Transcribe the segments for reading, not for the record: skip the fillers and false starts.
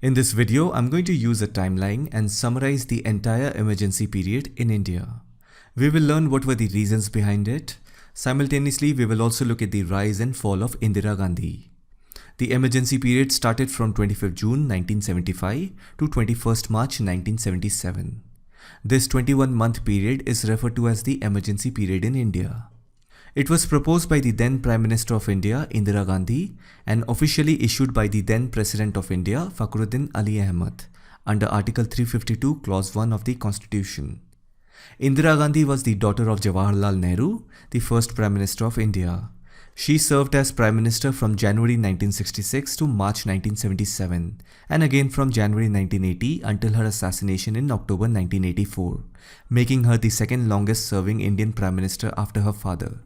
In this video, I'm going to use a timeline and summarize the entire emergency period in India. We will learn what were the reasons behind it. Simultaneously, we will also look at the rise and fall of Indira Gandhi. The emergency period started from 25th June 1975 to 21st March 1977. This 21-month period is referred to as the emergency period in India. It was proposed by the then Prime Minister of India, Indira Gandhi, and officially issued by the then President of India, Fakhruddin Ali Ahmed, under Article 352, Clause 1 of the Constitution. Indira Gandhi was the daughter of Jawaharlal Nehru, the first Prime Minister of India. She served as Prime Minister from January 1966 to March 1977, and again from January 1980 until her assassination in October 1984, making her the second longest serving Indian Prime Minister after her father.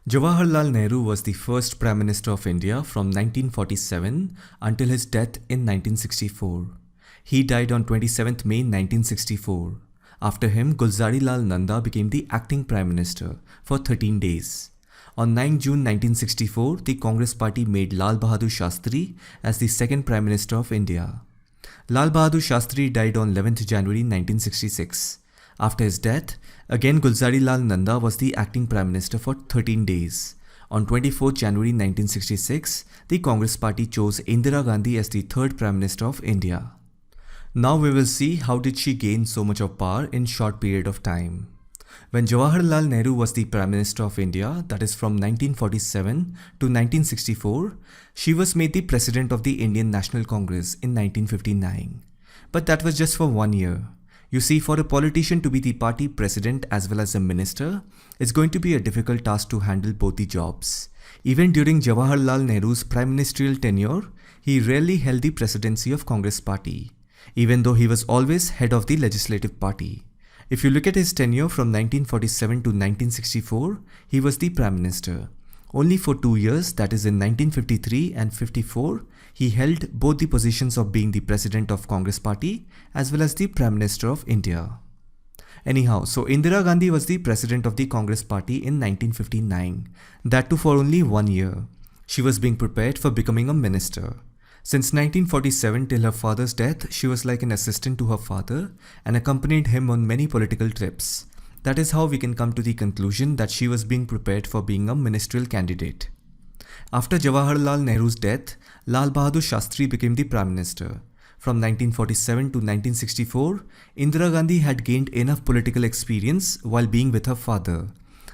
Jawaharlal Nehru was the first Prime Minister of India from 1947 until his death in 1964. He died on 27th May 1964. After him, Gulzarilal Nanda became the acting Prime Minister for 13 days. On 9 June 1964, the Congress Party made Lal Bahadur Shastri as the second Prime Minister of India. Lal Bahadur Shastri died on 11th January 1966. After his death, again Gulzarilal Nanda was the acting Prime Minister for 13 days. On 24th January 1966, the Congress Party chose Indira Gandhi as the third Prime Minister of India. Now we will see how did she gain so much of power in short period of time. When Jawaharlal Nehru was the Prime Minister of India, that is from 1947 to 1964, she was made the President of the Indian National Congress in 1959. But that was just for 1 year. You see, for a politician to be the party president as well as a minister, it's going to be a difficult task to handle both the jobs. Even during Jawaharlal Nehru's prime ministerial tenure, he rarely held the presidency of Congress Party, even though he was always head of the legislative party. If you look at his tenure from 1947 to 1964, he was the prime minister. Only for 2 years, that is in 1953 and 54, he held both the positions of being the president of Congress Party as well as the Prime Minister of India. Anyhow, so Indira Gandhi was the president of the Congress Party in 1959, that too for only 1 year. She was being prepared for becoming a minister. Since 1947 till her father's death, she was like an assistant to her father and accompanied him on many political trips. That is how we can come to the conclusion that she was being prepared for being a ministerial candidate. After Jawaharlal Nehru's death, Lal Bahadur Shastri became the Prime Minister. From 1947 to 1964, Indira Gandhi had gained enough political experience while being with her father.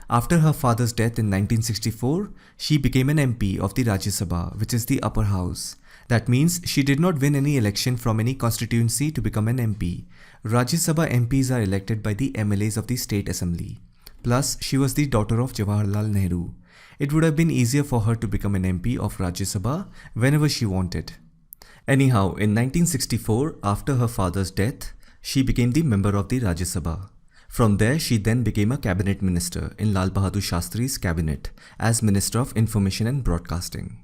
After her father's death in 1964, she became an MP of the Rajya Sabha, which is the upper house. That means she did not win any election from any constituency to become an MP. Rajya Sabha MPs are elected by the MLAs of the State Assembly. Plus, she was the daughter of Jawaharlal Nehru. It would have been easier for her to become an MP of Rajya Sabha whenever she wanted. Anyhow, in 1964, after her father's death, she became the member of the Rajya Sabha. From there, she then became a cabinet minister in Lal Bahadur Shastri's cabinet as Minister of Information and Broadcasting.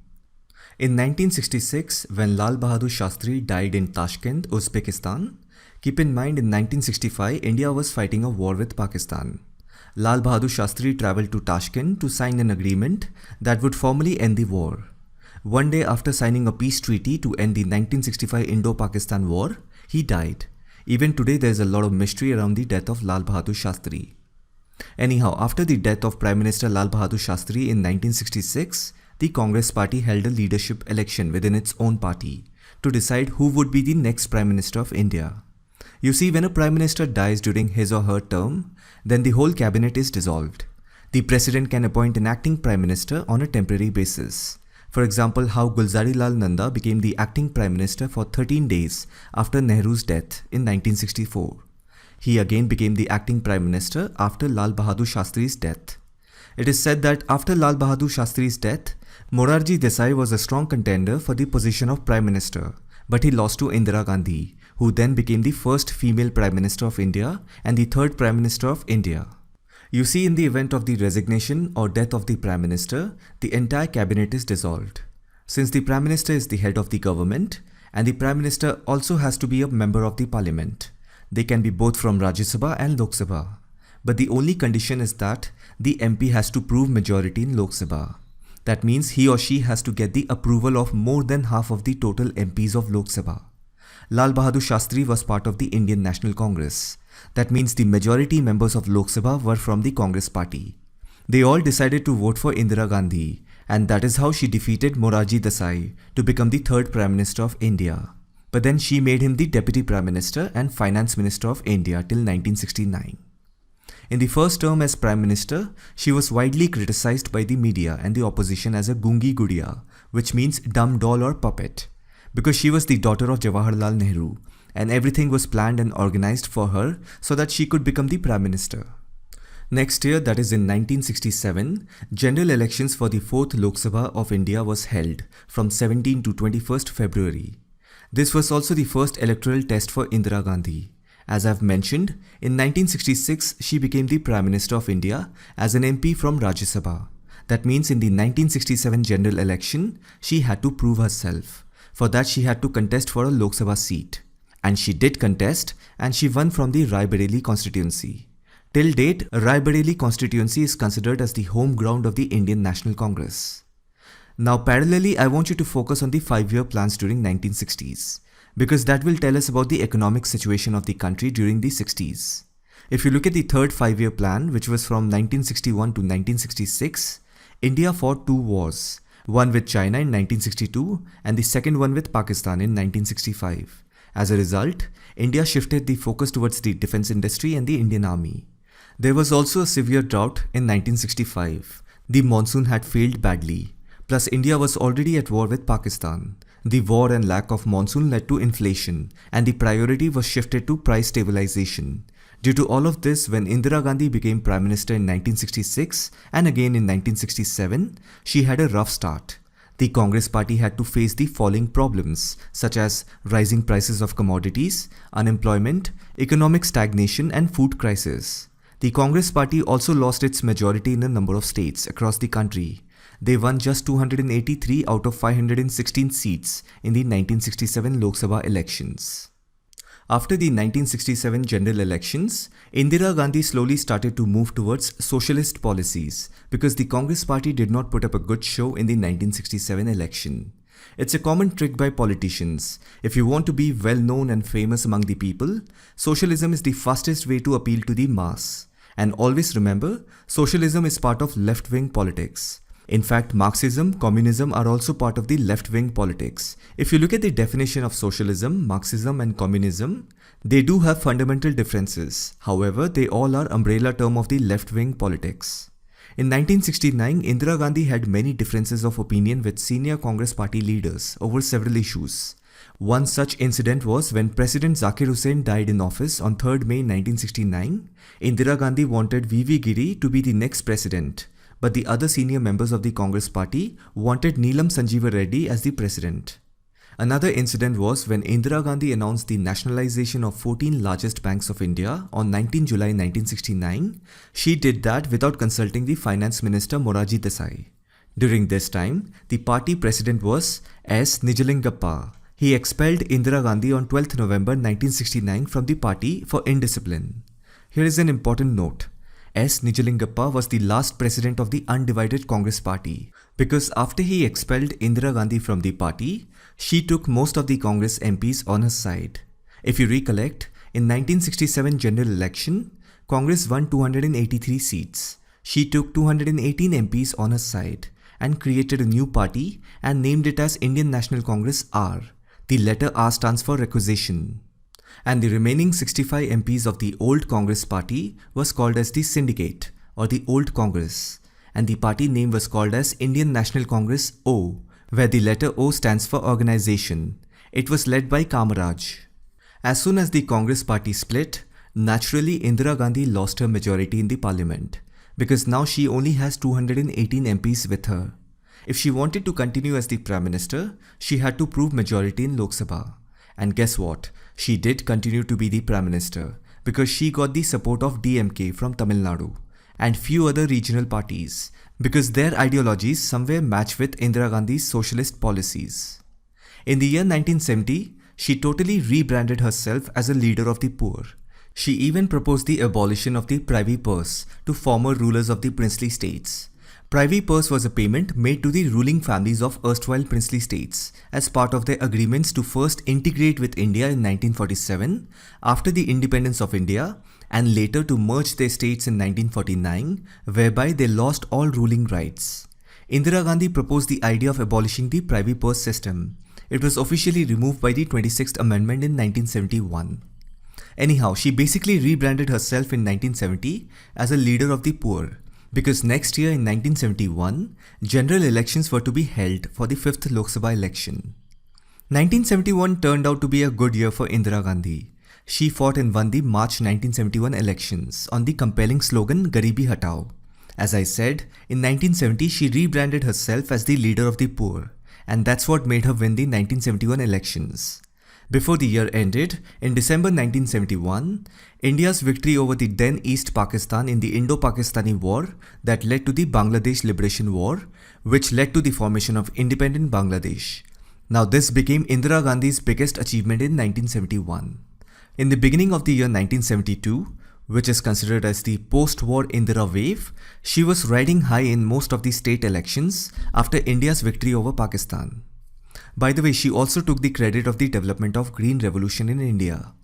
In 1966, when Lal Bahadur Shastri died in Tashkent, Uzbekistan, keep in mind in 1965, India was fighting a war with Pakistan. Lal Bahadur Shastri travelled to Tashkent to sign an agreement that would formally end the war. One day after signing a peace treaty to end the 1965 Indo-Pakistan war, he died. Even today there is a lot of mystery around the death of Lal Bahadur Shastri. Anyhow, after the death of Prime Minister Lal Bahadur Shastri in 1966, the Congress Party held a leadership election within its own party to decide who would be the next Prime Minister of India. You see, when a Prime Minister dies during his or her term, then the whole cabinet is dissolved. The President can appoint an acting Prime Minister on a temporary basis. For example, how Gulzarilal Nanda became the acting Prime Minister for 13 days after Nehru's death in 1964. He again became the acting Prime Minister after Lal Bahadur Shastri's death. It is said that after Lal Bahadur Shastri's death, Morarji Desai was a strong contender for the position of Prime Minister, but he lost to Indira Gandhi, who then became the first female Prime Minister of India and the third Prime Minister of India. You see, in the event of the resignation or death of the Prime Minister, the entire cabinet is dissolved. Since the Prime Minister is the head of the government, and the Prime Minister also has to be a member of the Parliament. They can be both from Rajya Sabha and Lok Sabha. But the only condition is that the MP has to prove majority in Lok Sabha. That means he or she has to get the approval of more than half of the total MPs of Lok Sabha. Lal Bahadur Shastri was part of the Indian National Congress. That means the majority members of Lok Sabha were from the Congress party. They all decided to vote for Indira Gandhi, and that is how she defeated Morarji Desai to become the third Prime Minister of India. But then she made him the Deputy Prime Minister and Finance Minister of India till 1969. In the first term as Prime Minister, she was widely criticized by the media and the opposition as a Gungi Gudiya, which means dumb doll or puppet, because she was the daughter of Jawaharlal Nehru, and everything was planned and organized for her so that she could become the Prime Minister. Next year, that is in 1967, general elections for the 4th Lok Sabha of India was held from 17 to 21st February. This was also the first electoral test for Indira Gandhi. As I've mentioned, in 1966 she became the Prime Minister of India as an MP from Rajya Sabha. That means in the 1967 general election, she had to prove herself. For that she had to contest for a Lok Sabha seat. And she did contest, and she won from the Rai Bareli constituency. Till date, Rai Bareli constituency is considered as the home ground of the Indian National Congress. Now parallelly, I want you to focus on the 5-year plans during 1960s, because that will tell us about the economic situation of the country during the 60s. If you look at the third 5-year plan, which was from 1961 to 1966, India fought 2 wars, one with China in 1962 and the second one with Pakistan in 1965. As a result, India shifted the focus towards the defense industry and the Indian Army. There was also a severe drought in 1965. The monsoon had failed badly. Plus, India was already at war with Pakistan. The war and lack of monsoon led to inflation, and the priority was shifted to price stabilization. Due to all of this, when Indira Gandhi became Prime Minister in 1966 and again in 1967, she had a rough start. The Congress party had to face the following problems, such as rising prices of commodities, unemployment, economic stagnation, and food crisis. The Congress party also lost its majority in a number of states across the country. They won just 283 out of 516 seats in the 1967 Lok Sabha elections. After the 1967 general elections, Indira Gandhi slowly started to move towards socialist policies because the Congress party did not put up a good show in the 1967 election. It's a common trick by politicians. If you want to be well known and famous among the people, socialism is the fastest way to appeal to the mass. And always remember, socialism is part of left-wing politics. In fact, Marxism, communism are also part of the left-wing politics. If you look at the definition of socialism, Marxism and communism, they do have fundamental differences. However, they all are umbrella term of the left-wing politics. In 1969, Indira Gandhi had many differences of opinion with senior Congress party leaders over several issues. One such incident was when President Zakir Hussain died in office on 3rd May 1969. Indira Gandhi wanted V.V. Giri to be the next president, but the other senior members of the Congress party wanted Neelam Sanjeeva Reddy as the president. Another incident was when Indira Gandhi announced the nationalization of 14 largest banks of India on 19 July 1969. She did that without consulting the Finance Minister Morarji Desai. During this time, the party president was S. Nijalingappa. He expelled Indira Gandhi on 12th November 1969 from the party for indiscipline. Here is an important note. S. Nijalingappa was the last president of the undivided Congress party because after he expelled Indira Gandhi from the party, she took most of the Congress MPs on her side. If you recollect, in 1967 general election, Congress won 283 seats. She took 218 MPs on her side and created a new party and named it as Indian National Congress R. The letter R stands for requisition. And the remaining 65 MPs of the old Congress party was called as the Syndicate or the Old Congress, and the party name was called as Indian National Congress O, where the letter O stands for organization. It was led by Kamaraj. As soon as the Congress party split, naturally Indira Gandhi lost her majority in the parliament because now she only has 218 MPs with her. If she wanted to continue as the Prime Minister, she had to prove majority in Lok Sabha. And guess what? She did continue to be the Prime Minister because she got the support of DMK from Tamil Nadu and few other regional parties because their ideologies somewhere match with Indira Gandhi's socialist policies. In the year 1970, she totally rebranded herself as a leader of the poor. She even proposed the abolition of the privy purse to former rulers of the princely states. Privy purse was a payment made to the ruling families of erstwhile princely states as part of their agreements to first integrate with India in 1947 after the independence of India and later to merge their states in 1949, whereby they lost all ruling rights. Indira Gandhi proposed the idea of abolishing the privy purse system. It was officially removed by the 26th Amendment in 1971. Anyhow, she basically rebranded herself in 1970 as a leader of the poor, because next year in 1971, general elections were to be held for the 5th Lok Sabha election. 1971 turned out to be a good year for Indira Gandhi. She fought and won the March 1971 elections on the compelling slogan Garibi Hatao. As I said, in 1970 she rebranded herself as the leader of the poor, and that's what made her win the 1971 elections. Before the year ended, in December 1971, India's victory over the then East Pakistan in the Indo-Pakistani War that led to the Bangladesh Liberation War, which led to the formation of independent Bangladesh. Now this became Indira Gandhi's biggest achievement in 1971. In the beginning of the year 1972, which is considered as the post-war Indira wave, she was riding high in most of the state elections after India's victory over Pakistan. By the way, she also took the credit of the development of Green Revolution in India.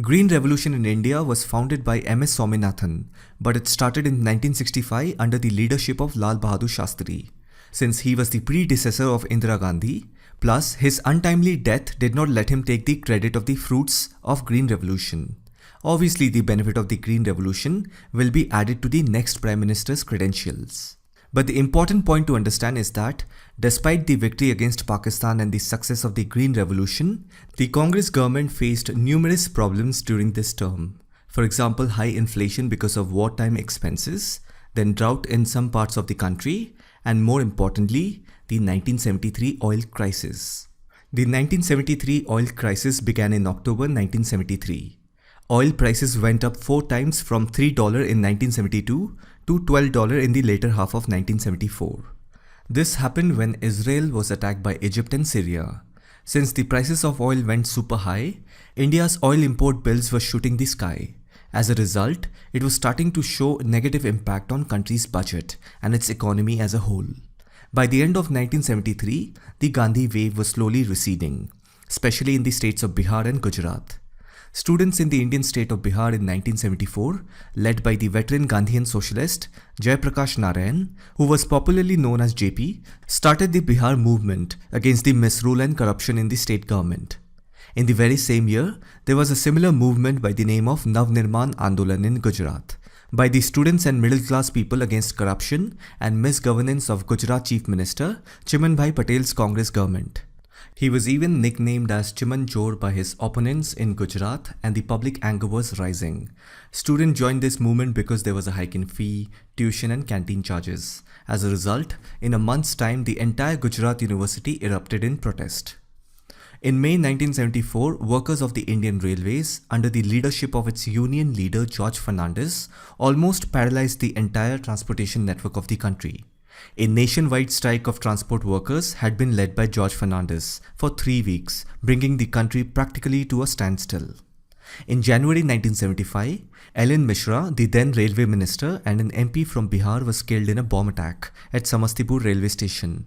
Green Revolution in India was founded by M.S. Swaminathan, but it started in 1965 under the leadership of Lal Bahadur Shastri. Since he was the predecessor of Indira Gandhi, plus his untimely death did not let him take the credit of the fruits of Green Revolution. Obviously, the benefit of the Green Revolution will be added to the next Prime Minister's credentials. But the important point to understand is that, despite the victory against Pakistan and the success of the Green Revolution, the Congress government faced numerous problems during this term. For example, high inflation because of wartime expenses, then drought in some parts of the country, and more importantly, the 1973 oil crisis. The 1973 oil crisis began in October 1973. Oil prices went up 4 times from $3 in 1972 to $12 in the later half of 1974. This happened when Israel was attacked by Egypt and Syria. Since the prices of oil went super high, India's oil import bills were shooting the sky. As a result, it was starting to show negative impact on country's budget and its economy as a whole. By the end of 1973, the Gandhi wave was slowly receding, especially in the states of Bihar and Gujarat. Students in the Indian state of Bihar in 1974, led by the veteran Gandhian socialist Jayaprakash Narayan, who was popularly known as JP, started the Bihar movement against the misrule and corruption in the state government. In the very same year, there was a similar movement by the name of Navnirman Andolan in Gujarat, by the students and middle-class people against corruption and misgovernance of Gujarat Chief Minister Chimanbhai Patel's Congress government. He was even nicknamed as Chiman Chor by his opponents in Gujarat, and the public anger was rising. Students joined this movement because there was a hike in fee, tuition and canteen charges. As a result, in a month's time, the entire Gujarat University erupted in protest. In May 1974, workers of the Indian Railways, under the leadership of its union leader George Fernandes, almost paralyzed the entire transportation network of the country. A nationwide strike of transport workers had been led by George Fernandes for 3 weeks, bringing the country practically to a standstill. In January 1975, Ellen Mishra, the then railway minister and an MP from Bihar, was killed in a bomb attack at Samastipur railway station.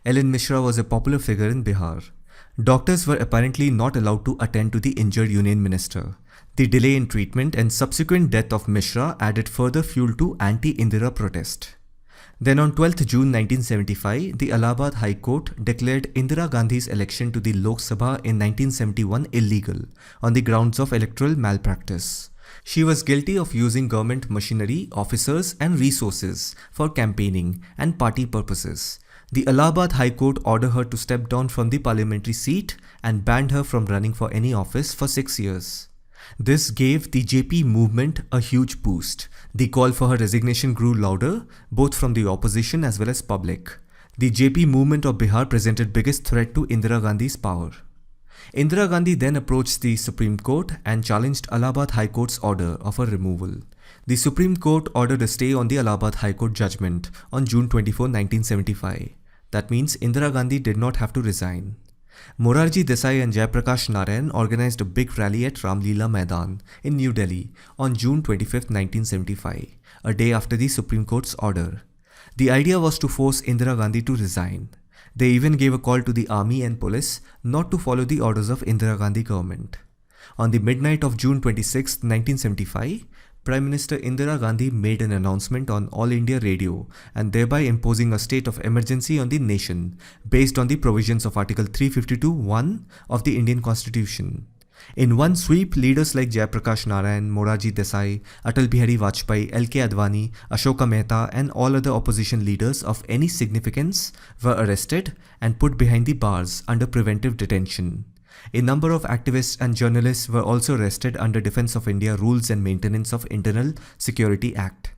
Ellen Mishra was a popular figure in Bihar. Doctors were apparently not allowed to attend to the injured union minister. The delay in treatment and subsequent death of Mishra added further fuel to anti-Indira protest. Then on 12th June 1975, the Allahabad High Court declared Indira Gandhi's election to the Lok Sabha in 1971 illegal on the grounds of electoral malpractice. She was guilty of using government machinery, officers and resources for campaigning and party purposes. The Allahabad High Court ordered her to step down from the parliamentary seat and banned her from running for any office for 6 years. This gave the JP movement a huge boost. The call for her resignation grew louder, both from the opposition as well as public. The JP movement of Bihar presented biggest threat to Indira Gandhi's power. Indira Gandhi then approached the Supreme Court and challenged Allahabad High Court's order of her removal. The Supreme Court ordered a stay on the Allahabad High Court judgment on June 24, 1975. That means Indira Gandhi did not have to resign. Morarji Desai and Jayaprakash Narayan organized a big rally at Ramlila Maidan in New Delhi on June 25, 1975, a day after the Supreme Court's order. The idea was to force Indira Gandhi to resign. They even gave a call to the army and police not to follow the orders of Indira Gandhi government. On the midnight of June 26, 1975, Prime Minister Indira Gandhi made an announcement on All India Radio and thereby imposing a state of emergency on the nation based on the provisions of Article 352(1) of the Indian Constitution. In one sweep, leaders like Jayaprakash Narayan, Morarji Desai, Atal Bihari Vajpayee, L.K. Advani, Ashoka Mehta and all other opposition leaders of any significance were arrested and put behind the bars under preventive detention. A number of activists and journalists were also arrested under Defence of India Rules and Maintenance of Internal Security Act.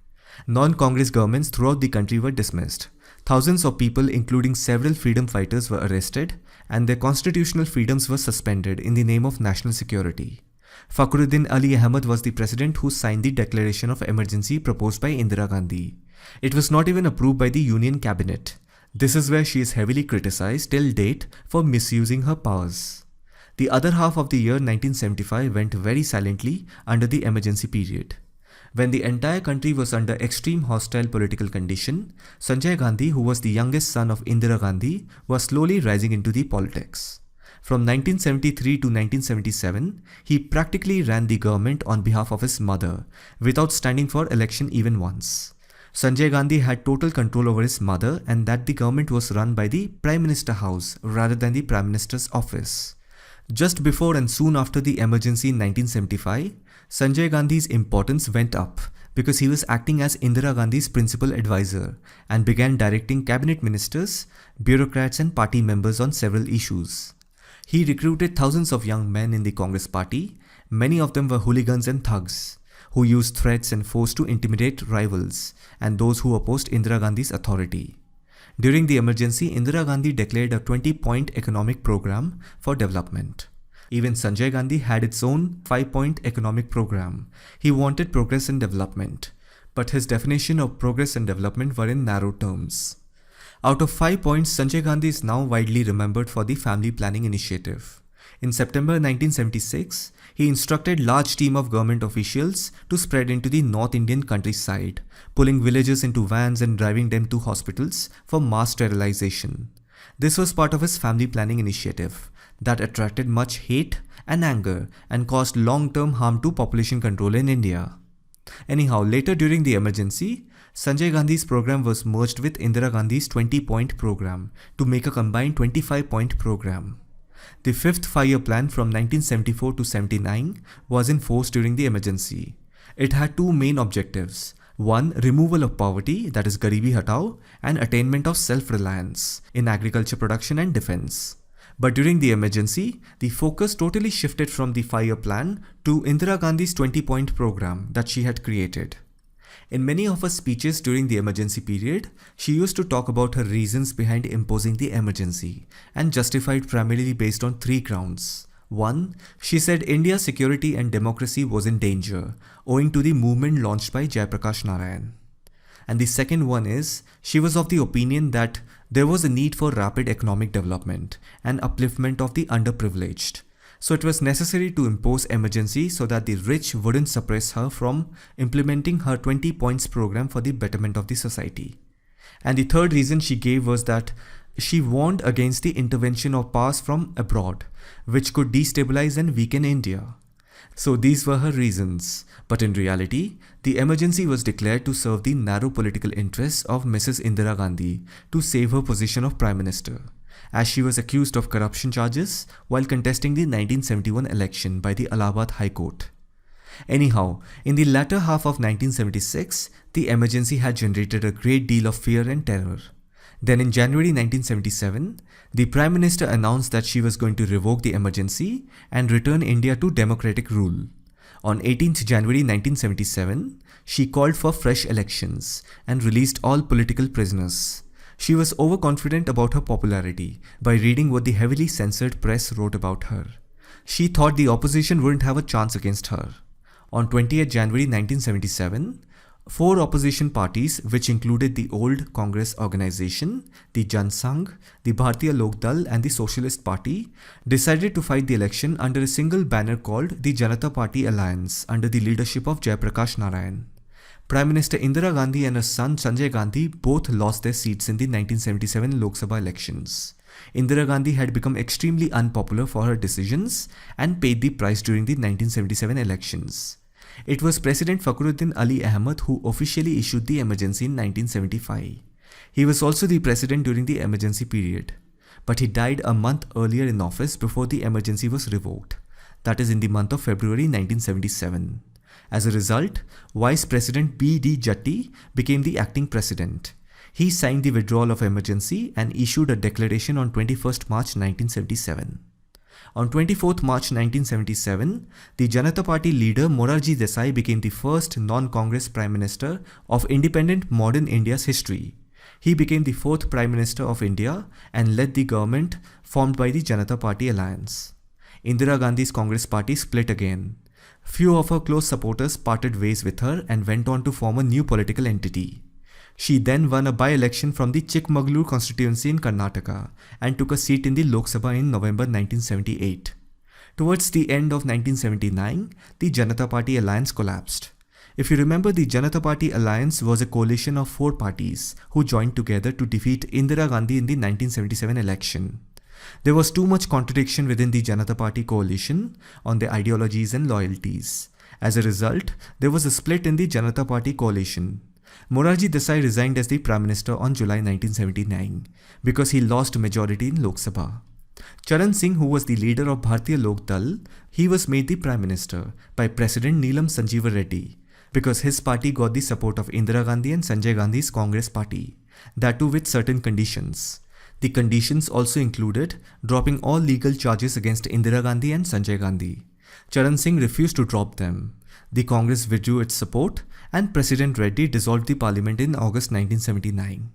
Non-Congress governments throughout the country were dismissed. Thousands of people, including several freedom fighters, were arrested and their constitutional freedoms were suspended in the name of national security. Fakhruddin Ali Ahmed was the president who signed the declaration of emergency proposed by Indira Gandhi. It was not even approved by the Union Cabinet. This is where she is heavily criticized till date for misusing her powers. The other half of the year 1975 went very silently under the emergency period. When the entire country was under extreme hostile political condition, Sanjay Gandhi, who was the youngest son of Indira Gandhi, was slowly rising into the politics. From 1973 to 1977, he practically ran the government on behalf of his mother, without standing for election even once. Sanjay Gandhi had total control over his mother and that the government was run by the Prime Minister House rather than the Prime Minister's office. Just before and soon after the emergency in 1975, Sanjay Gandhi's importance went up because he was acting as Indira Gandhi's principal advisor and began directing cabinet ministers, bureaucrats and party members on several issues. He recruited thousands of young men in the Congress party. Many of them were hooligans and thugs who used threats and force to intimidate rivals and those who opposed Indira Gandhi's authority. During the emergency, Indira Gandhi declared a 20-point economic program for development. Even Sanjay Gandhi had its own 5-point economic program. He wanted progress and development, but his definition of progress and development were in narrow terms. Out of 5 points, Sanjay Gandhi is now widely remembered for the Family Planning Initiative. In September 1976, he instructed large team of government officials to spread into the North Indian countryside, pulling villagers into vans and driving them to hospitals for mass sterilization. This was part of his family planning initiative that attracted much hate and anger and caused long-term harm to population control in India. Anyhow, later during the emergency, Sanjay Gandhi's program was merged with Indira Gandhi's 20-point program to make a combined 25-point program. The fifth 5-year plan from 1974 to 79 was in force during the emergency. It had two main objectives. One, removal of poverty, that is Garibi Hatao, and attainment of self-reliance in agriculture production and defense. But during the emergency, the focus totally shifted from the 5-year plan to Indira Gandhi's 20-point program that she had created. In many of her speeches during the emergency period, she used to talk about her reasons behind imposing the emergency and justified primarily based on 3 grounds. 1. She said India's security and democracy was in danger owing to the movement launched by Jayaprakash Narayan. And the second one is, she was of the opinion that there was a need for rapid economic development and upliftment of the underprivileged. So it was necessary to impose emergency so that the rich wouldn't suppress her from implementing her 20 points program for the betterment of the society. And the third reason she gave was that she warned against the intervention of powers from abroad, which could destabilize and weaken India. So these were her reasons. But in reality, the emergency was declared to serve the narrow political interests of Mrs. Indira Gandhi to save her position of Prime Minister, as she was accused of corruption charges while contesting the 1971 election by the Allahabad High Court. Anyhow, in the latter half of 1976, the emergency had generated a great deal of fear and terror. Then in January 1977, the Prime Minister announced that she was going to revoke the emergency and return India to democratic rule. On 18th January 1977, she called for fresh elections and released all political prisoners. She was overconfident about her popularity by reading what the heavily censored press wrote about her. She thought the opposition wouldn't have a chance against her. On 20th January 1977, 4 opposition parties, which included the old Congress organization, the Jan Sangh, the Bharatiya Lok Dal and the Socialist Party, decided to fight the election under a single banner called the Janata Party Alliance under the leadership of Jayaprakash Narayan. Prime Minister Indira Gandhi and her son Sanjay Gandhi both lost their seats in the 1977 Lok Sabha elections. Indira Gandhi had become extremely unpopular for her decisions and paid the price during the 1977 elections. It was President Fakhruddin Ali Ahmed who officially issued the emergency in 1975. He was also the president during the emergency period, but he died a month earlier in office before the emergency was revoked, that is in the month of February 1977. As a result, Vice President B.D. Jatti became the acting president. He signed the withdrawal of emergency and issued a declaration on 21st March 1977. On 24th March 1977, the Janata Party leader Morarji Desai became the first non-Congress Prime Minister of independent modern India's history. He became the fourth Prime Minister of India and led the government formed by the Janata Party alliance. Indira Gandhi's Congress party split again. Few of her close supporters parted ways with her and went on to form a new political entity. She then won a by-election from the Chikmagalur constituency in Karnataka and took a seat in the Lok Sabha in November 1978. Towards the end of 1979, the Janata Party alliance collapsed. If you remember, the Janata Party alliance was a coalition of 4 parties who joined together to defeat Indira Gandhi in the 1977 election. There was too much contradiction within the Janata Party coalition on their ideologies and loyalties. As a result, there was a split in the Janata Party coalition. Morarji Desai resigned as the Prime Minister on July 1979 because he lost majority in Lok Sabha. Charan Singh, who was the leader of Bharatiya Lok Dal, he was made the Prime Minister by President Neelam Sanjeeva Reddy because his party got the support of Indira Gandhi and Sanjay Gandhi's Congress party, that too with certain conditions. The conditions also included dropping all legal charges against Indira Gandhi and Sanjay Gandhi. Charan Singh refused to drop them. The Congress withdrew its support and President Reddy dissolved the parliament in August 1979.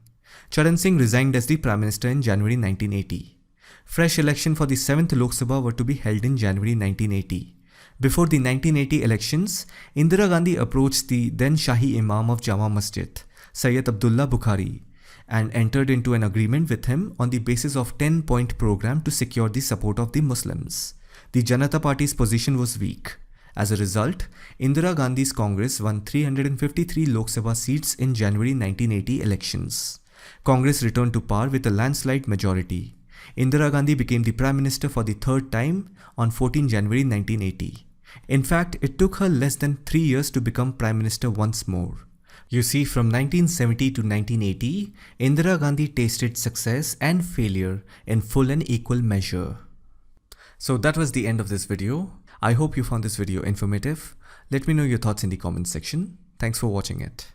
Charan Singh resigned as the Prime Minister in January 1980. Fresh elections for the 7th Lok Sabha were to be held in January 1980. Before the 1980 elections, Indira Gandhi approached the then Shahi Imam of Jama Masjid, Sayyid Abdullah Bukhari, and entered into an agreement with him on the basis of 10-point program to secure the support of the Muslims. The Janata Party's position was weak. As a result, Indira Gandhi's Congress won 353 Lok Sabha seats in January 1980 elections. Congress returned to power with a landslide majority. Indira Gandhi became the Prime Minister for the third time on 14 January 1980. In fact, it took her less than 3 years to become Prime Minister once more. You see, from 1970 to 1980, Indira Gandhi tasted success and failure in full and equal measure. So that was the end of this video. I hope you found this video informative. Let me know your thoughts in the comments section. Thanks for watching it.